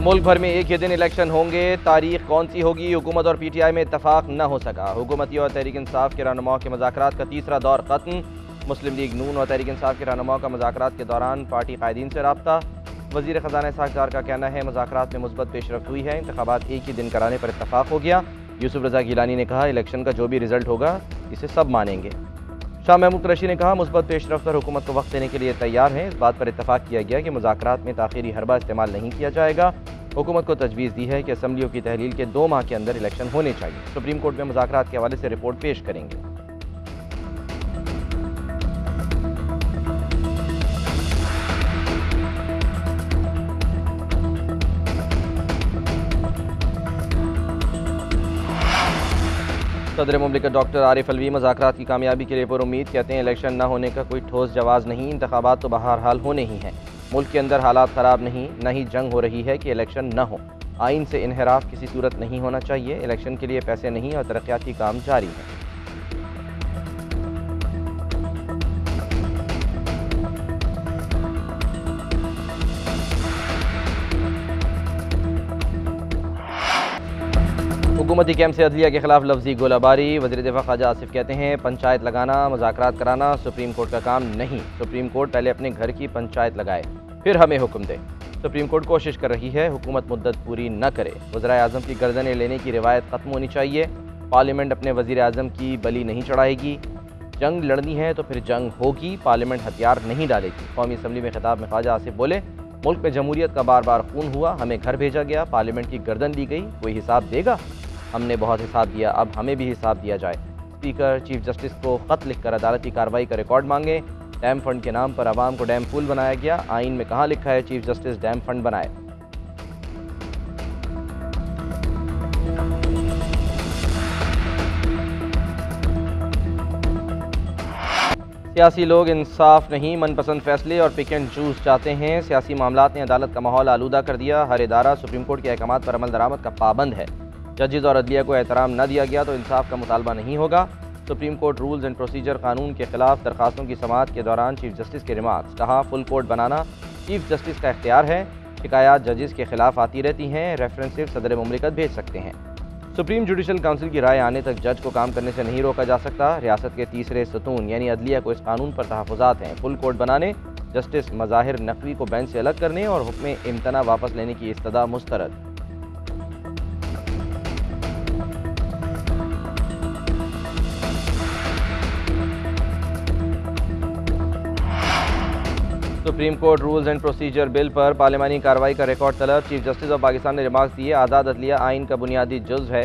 मुल्क भर में एक ही दिन इलेक्शन होंगे, तारीख कौन सी होगी? हुकूमत और पीटीआई में इत्तफाक न हो सका। हुकूमती और तहरीक इंसाफ के रहनुमाओं के मुज़ाकरात का तीसरा दौर खत्म। मुस्लिम लीग नून और तहरीक इंसाफ के रहनुमाओं का मुज़ाकरात के दौरान पार्टी कायदीन से रब्ता। वज़ीर ख़ज़ाना इसहाक़ डार का कहना है मुज़ाकरात में मुस्बत पेशरफ्त हुई है, इंतखाबात एक ही दिन कराने पर इत्तफाक हो गया। यूसुफ रज़ा गिलानी ने कहा इलेक्शन का जो भी रिजल्ट होगा इसे सब मानेंगे। शाह महमूद कुरैशी ने कहा मुस्बत पेशरफ्त पर हुकूमत को वक्त देने के लिए तैयार हैं। इस बात पर इत्तफाक किया गया कि मुज़ाकरात में ताख़ीरी हरबा इस्तेमाल नहीं किया जाएगा। हुकूमत को तजवीज़ दी है कि असम्बलियों की तहलील के 2 माह के अंदर इलेक्शन होने चाहिए। सुप्रीम कोर्ट में मुज़ाकरात के हवाले से रिपोर्ट पेश करेंगे। सदर मुमलिकत डॉक्टर आरिफ अलवी मुज़ाकरात की कामयाबी के लिए पुरुम्मीद, कहते हैं इलेक्शन न होने का कोई ठोस जवाज़ नहीं, इंतखाबात तो बहरहाल होने ही हैं। मुल्क के अंदर हालात ख़राब नहीं, न ही जंग हो रही है कि इलेक्शन न हो। आइन से इनहराफ किसी सूरत नहीं होना चाहिए। इलेक्शन के लिए पैसे नहीं और तरक्याती काम जारी हैं। हुकूमती कैंप से अदलिया के खिलाफ लफ्जी गोलाबारी। वज़ीर दिफा ख्वाजा आसिफ कहते हैं पंचायत लगाना, मुज़ाकरात कराना सुप्रीम कोर्ट का काम नहीं। सुप्रीम कोर्ट पहले अपने घर की पंचायत लगाए फिर हमें हुक्म दे। सुप्रीम कोर्ट कोशिश कर रही है, हुकूमत मुद्दत पूरी न करे। वज़ीर आज़म की गर्दनें लेने की रिवायत ख़त्म होनी चाहिए। पार्लियामेंट अपने वज़ीर आज़म की बलि नहीं चढ़ाएगी। जंग लड़नी है तो फिर जंग होगी, पार्लियामेंट हथियार नहीं डालेगी। कौमी असम्बली में खिताब में ख्वाजा आसिफ बोले मुल्क में जमहूरियत का बार बार खून हुआ, हमें घर भेजा गया, पार्लियामेंट की गर्दन ली गई, कोई हिसाब देगा? हमने बहुत हिसाब दिया, अब हमें भी हिसाब दिया जाए। स्पीकर चीफ जस्टिस को ख़त लिखकर अदालती कार्रवाई का रिकॉर्ड मांगे। डैम फंड के नाम पर आवाम को डैम पुल बनाया गया, आइन में कहाँ लिखा है चीफ जस्टिस डैम फंड बनाए? सियासी लोग इंसाफ नहीं मनपसंद फैसले और पिक एंड चूज चाहते हैं। सियासी मामलात ने अदालत का माहौल आलूदा कर दिया। हर इदारा सुप्रीम कोर्ट के अहकामात पर अमल दरामद का पाबंद है। जजेस और अदलिया को एहतराम न दिया गया तो इंसाफ का मुतालबा नहीं होगा। Supreme court rules and procedure कानून के खिलाफ दरखास्तों की समाअत के दौरान चीफ जस्टिस के रिमार्क्स। कहा फुल कोर्ट बनाना चीफ जस्टिस का इख्तियार है। शिकायत जजेस के खिलाफ आती रहती हैं, रेफरेंस सिर्फ सदर मुमलिकत भेज सकते हैं। सुप्रीम जुडिशल काउंसिल की राय आने तक जज को काम करने से नहीं रोका जा सकता। रियासत के तीसरे सतून यानी अदलिया को इस कानून पर तहफ़्फ़ुज़ात हैं। फुल कोर्ट बनाने, जस्टिस मज़ाहिर नकवी को बेंच से अलग करने और हुक्म इम्तना वापस लेने की इस्तदा मुस्तरद। Supreme court rules and procedure bill पर पार्लिमानी कार्रवाई का रिकॉर्ड तलब। चीफ जस्टिस ऑफ पाकिस्तान ने रिमार्क्स दिए आज़ाद अदलिया आइन का बुनियादी जुज़ है।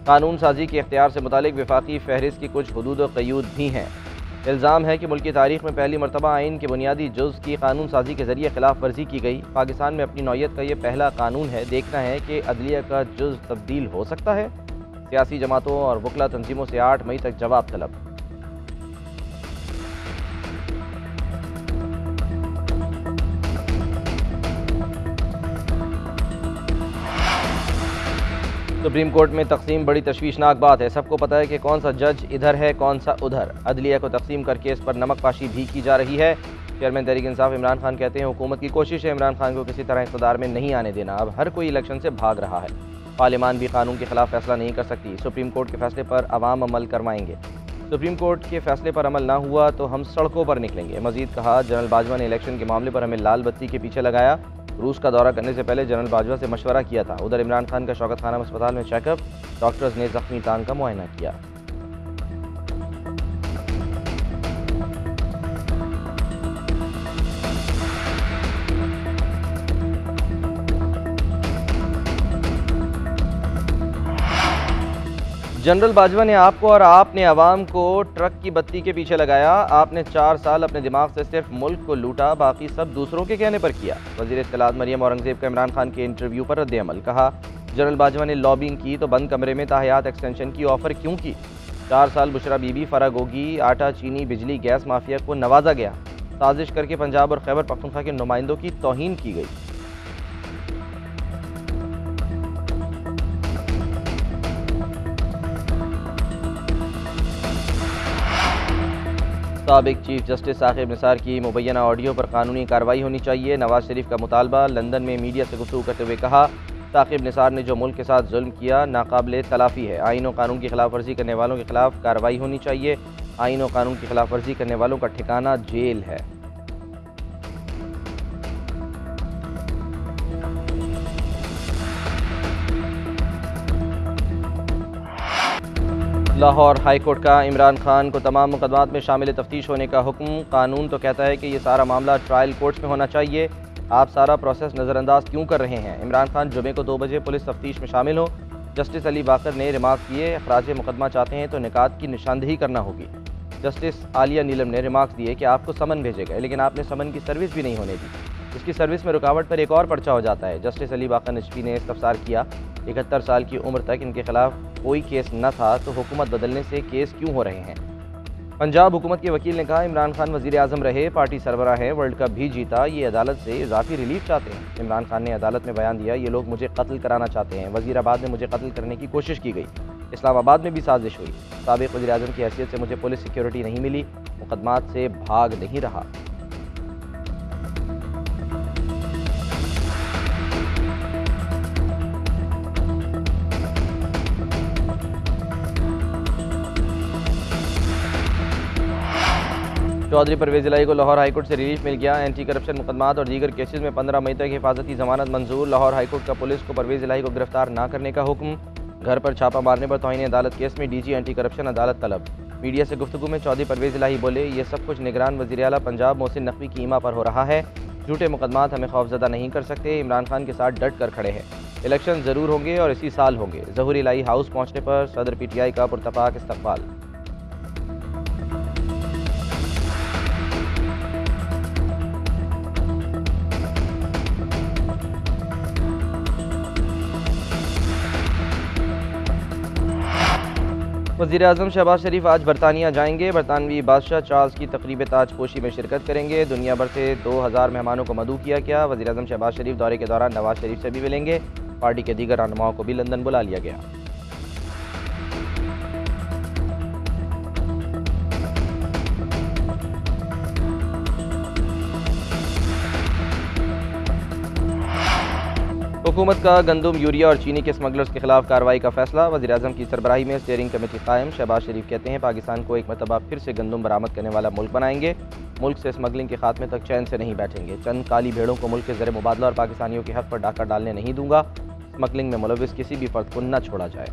कानून साजी के इख्तियार से मुतालिक वफाकी फहरिस्त की कुछ हदूद व क़यूद भी हैं। इल्ज़ाम है कि मुल्क की तारीख में पहली मरतबा आइन के बुनियादी जुज़ की कानून साजी के ज़रिए खिलाफ वर्जी की गई। पाकिस्तान में अपनी नौयत का यह पहला कानून है। देखना है कि अदलिया का जुज़ तब्दील हो सकता है। सियासी जमातों और वकला तंजीमों से 8 मई तक जवाब तलब। सुप्रीम कोर्ट में तकसीम बड़ी तशवीशनाक बात है। सबको पता है कि कौन सा जज इधर है कौन सा उधर। अदलिया को तकसीम करके इस पर नमक पाशी भी की जा रही है। चेयरमैन तहरीक इंसाफ इमरान खान कहते हैं हुकूमत की कोशिश है इमरान खान को किसी तरह इक़्तिदार में नहीं आने देना। अब हर कोई इलेक्शन से भाग रहा है। पार्लियामान भी कानून के खिलाफ फैसला नहीं कर सकती। सुप्रीम कोर्ट के फैसले पर अवाम अमल करवाएंगे। सुप्रीम कोर्ट के फैसले पर अमल ना हुआ तो हम सड़कों पर निकलेंगे। मजीद कहा जनरल बाजवा ने इलेक्शन के मामले पर हमें लाल बत्ती के पीछे लगाया। रूस का दौरा करने से पहले जनरल बाजवा से मशवरा किया था। उधर इमरान खान का शौकत खानम अस्पताल में चेकअप, डॉक्टर्स ने जख्मी टांग का मुआयना किया। जनरल बाजवा ने आपको और आपने अवाम को ट्रक की बत्ती के पीछे लगाया। आपने 4 साल अपने दिमाग से सिर्फ मुल्क को लूटा, बाकी सब दूसरों के कहने पर किया। वज़ीर इत्तलात मरियम औरंगज़ेब का इमरान खान के इंटरव्यू पर रद्द-ए-अमल। कहा जनरल बाजवा ने लॉबिंग की तो बंद कमरे में ताहयात एक्सटेंशन की ऑफ़र क्यों की? 4 साल बुशरा बीबी, फरागोगी, आटा, चीनी, बिजली, गैस माफिया को नवाजा गया। साजिश करके पंजाब और खैबर पख्तूनख्वा के नुमाइंदों की तौहीन की गई। साबिक चीफ जस्टिस साकिब निसार की मुबैना ऑडियो पर कानूनी कार्रवाई होनी चाहिए। नवाज शरीफ का मुतालबा। लंदन में मीडिया से गुफ्तगू करते हुए कहा, साकिब निसार ने जो मुल्क के साथ जुल्म किया नाकाबिले तलाफ़ी है। आईन और कानून की खिलाफ वर्जी करने वालों के खिलाफ कार्रवाई होनी चाहिए। आईन और कानून की खिलाफ वर्जी करने वालों का ठिकाना जेल है। लाहौर हाई कोर्ट का इमरान खान को तमाम मुकदमात में शामिल तफ्तीश होने का हुक्म। कानून तो कहता है कि ये सारा मामला ट्रायल कोर्ट्स में होना चाहिए। आप सारा प्रोसेस नज़रअंदाज क्यों कर रहे हैं? इमरान खान जुमे को 2 बजे पुलिस तफ्तीश में शामिल हो। जस्टिस अली बाकर ने रिमार्क किए, अखराज मुकदमा चाहते हैं तो निकात की निशानदेही करना होगी। जस्टिस आलिया नीलम ने रिमार्क्स दिए कि आपको समन भेजे गए, लेकिन आपने समन की सर्विस भी नहीं होने दी। इसकी सर्विस में रुकावट पर एक और पर्चा हो जाता है। जस्टिस अली बाकर नजफी ने इस्तफसार किया, 71 साल की उम्र तक इनके खिलाफ कोई केस न था तो हुकूमत बदलने से केस क्यों हो रहे हैं? पंजाब हुकूमत के वकील ने कहा, इमरान खान वज़ीर आज़म रहे, पार्टी सरबराह हैं, वर्ल्ड कप भी जीता, ये अदालत से इजाफी रिलीफ चाहते हैं। इमरान खान ने अदालत में बयान दिया, ये लोग मुझे कत्ल कराना चाहते हैं। वज़ीराबाद में मुझे कत्ल करने की कोशिश की गई, इस्लामाबाद में भी साजिश हुई। साबिक़ वज़ीर आज़म की हैसियत से मुझे पुलिस सिक्योरिटी नहीं मिली, मुकदमात से भाग नहीं रहा। चौधरी परवेज़ इलाही को लाहौर हाईकोर्ट से रिलीफ मिल गया। एंटी करप्शन मुकदमात और दीगर केसेस में 15 मई तक हिफाजती जमानत मंजूर। लाहौर हाईकोर्ट का पुलिस को परवेज़ इलाही को गिरफ्तार न करने का हुक्म। घर पर छापा मारने पर तौहीन अदालत केस में डीजी एंटी करप्शन अदालत तलब। मीडिया से गुफ्तगू में चौधरी परवेज़ इलाही बोले, ये सब कुछ निगरान वज़ीर आला पंजाब मोहसिन नकवी की ईमा पर हो रहा है। झूठे मुकदमात हमें खौफजदा नहीं कर सकते। इमरान खान के साथ डट कर खड़े हैं। इलेक्शन ज़रूर होंगे और इसी साल होंगे। ज़हूर इलाही हाउस पहुँचने पर सदर PTI का पुरतपाक इस्तकबाल। वज़ीर आज़म शहबाज शरीफ आज बरतानिया जाएंगे। बरतानवी बादशाह चार्ल्स की तकरीब ताजपोशी में शिरकत करेंगे। दुनिया भर से 2000 मेहमानों को मदऊ किया गया। वज़ीर आज़म शहबाज शरीफ दौरे के दौरान नवाज शरीफ से भी मिलेंगे। पार्टी के दीगर रहनुमाओं को भी लंदन बुला लिया गया। हुकूमत का गंदम, यूरिया और चीनी के स्मगलर्स के खिलाफ कार्रवाई का फैसला। वज़ीर आज़म की सरबराही में स्टीयरिंग कमेटी कायम। शहबाज शरीफ कहते हैं, पाकिस्तान को एक मरतबा फिर से गंदम बरामद करने वाला मुल्क बनाएंगे। मुल्क से स्मगलिंग के खात्मे तक चैन से नहीं बैठेंगे। चंद काली भेड़ों को मुल्क के ज़र मुबादला और पाकिस्तानियों के हक़ पर डाका डालने नहीं दूंगा। स्मगलिंग में मुलविस किसी भी फर्द को न छोड़ा जाए।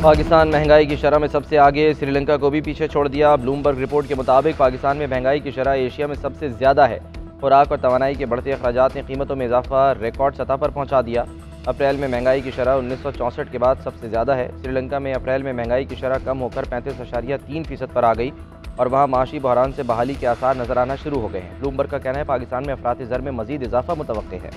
पाकिस्तान महंगाई की शरह में सबसे आगे, श्रीलंका को भी पीछे छोड़ दिया। ब्लूमबर्ग रिपोर्ट के मुताबिक पाकिस्तान में महंगाई की शरह एशिया में सबसे ज़्यादा है। खुराक और तवानाई के बढ़ते अखराजात ने कीमतों में इजाफा रिकॉर्ड सतह पर पहुंचा दिया। अप्रैल में महंगाई की शरह 1964 के बाद सबसे ज़्यादा है। श्रीलंका में अप्रैल में महंगाई की शरह कम होकर 35.3% पर आ गई और वहाँ माशी बहरान से बहाली के आसार नजर आना शुरू हो गए हैं। ब्लूमबर्ग का कहना है, पाकिस्तान में अफरात ज़र में मजीद इजाफा मुतवक्के है।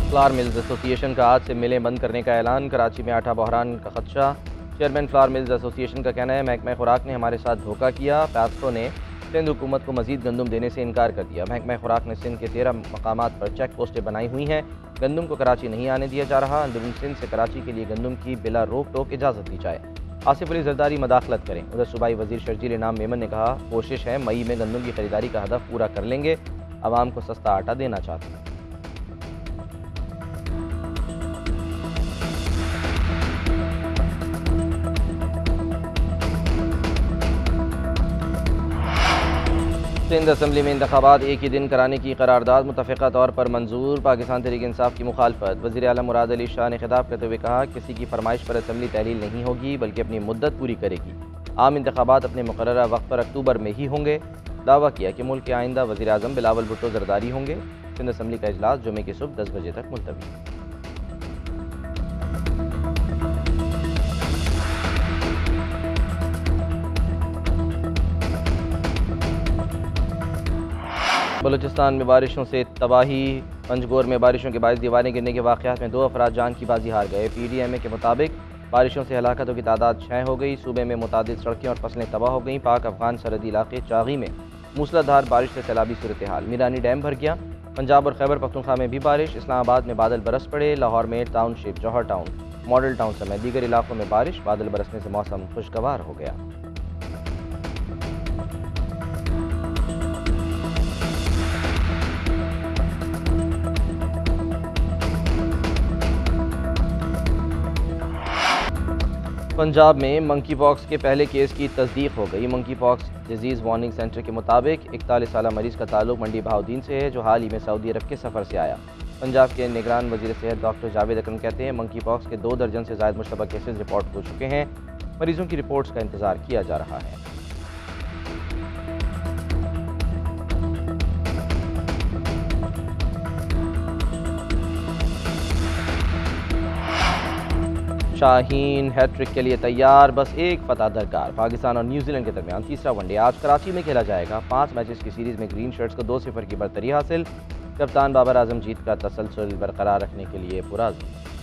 फ्लावर मिल्स एसोसिएशन का आज से मिलें बंद करने का ऐलान। कराची में आटा बहरान का खदशा। चेयरमैन फ्लावर मिल्स एसोसिएशन का कहना है, महकमा खुराक ने हमारे साथ धोखा किया। पैप्सो ने सिंध हुकूमत को मजीद गंदम देने से इनकार कर दिया। महकमा खुराक ने सिंध के 13 मकामात पर चेक पोस्टें बनाई हुई हैं। गंदम को कराची नहीं आने दिया जा रहा। अंदरून सिंध से कराची के लिए गंदम की बिला रोक टोक इजाज़त दी जाए। आसिफ अली जरदारी मदाखलत करें। उधर सूबाई वजीर शर्जील इनाम मेमन ने कहा, कोशिश है मई में गंदम की खरीदारी का हदफ पूरा कर लेंगे। आवाम को सस्ता आटा देना चाहते हैं। सिंध असम्बली में इंतखाबात एक ही दिन कराने की करारदाद मुतफ़िक़ा तौर पर मंजूर। पाकिस्तान तहरीक इंसाफ की मुखालफत। वज़ीर आला मुराद अली शाह ने खिताब करते हुए कहा, किसी की फरमाइश पर असम्बली तहलील नहीं होगी बल्कि अपनी मुद्दत पूरी करेगी। आम इंतखाबात अपने मुकर्ररा वक्त पर अक्टूबर में ही होंगे। दावा किया कि मुल्क के आइंदा वज़ीर आज़म बिलावल भुट्टो जरदारी होंगे। सिंध असम्बली का इजलास जुमे की सुबह 10 बजे तक मुलतवी। बलूचिस्तान में बारिशों से तबाही। पंजगोर में बारिशों के बायस दीवारें गिरने के वाक़यात में 2 अफराद जान की बाजी हार गए। PDMA के मुताबिक बारिशों से हलाकतों की तादाद 6 हो गई। सूबे में मुतादिद सड़कें और फसलें तबाह हो गईं। पाक अफगान सरहदी इलाके चागी में मूसलाधार बारिश से सैलाबी सूरत हाल। मीरानी डैम भर गया। पंजाब और खैबर पख्तूनख्वा में भी बारिश। इस्लामाबाद में बादल बरस पड़े। लाहौर में टाउनशिप, जौहर टाउन, मॉडल टाउन समेत दीगर इलाकों में बारिश। बादल बरसने से मौसम खुशगवार हो गया। पंजाब में मंकी पॉक्स के पहले केस की तस्दीक हो गई। Monkey pox disease warning centre के मुताबिक 41 साल मरीज का ताल्लुक मंडी बहाउद्दीन से है, जो हाल ही में सऊदी अरब के सफ़र से आया। पंजाब के निगरान वज़ीर सेहत डॉक्टर जावेद अकरम कहते हैं मंकी पॉक्स के 2 दर्जन से ज़ायद मुश्तबा केसेज रिपोर्ट हो चुके हैं। मरीजों की रिपोर्ट्स का इंतज़ार किया जा रहा है। शाहीन हैट्रिक के लिए तैयार, बस एक फतह दरकार। पाकिस्तान और न्यूजीलैंड के दरमियान तीसरा वनडे आज कराची में खेला जाएगा। 5 मैचेस की सीरीज़ में ग्रीन शर्ट्स को 2-0 की बढ़तरी हासिल। कप्तान बाबर आजम जीत का तसलसल बरकरार रखने के लिए पुराज़्म।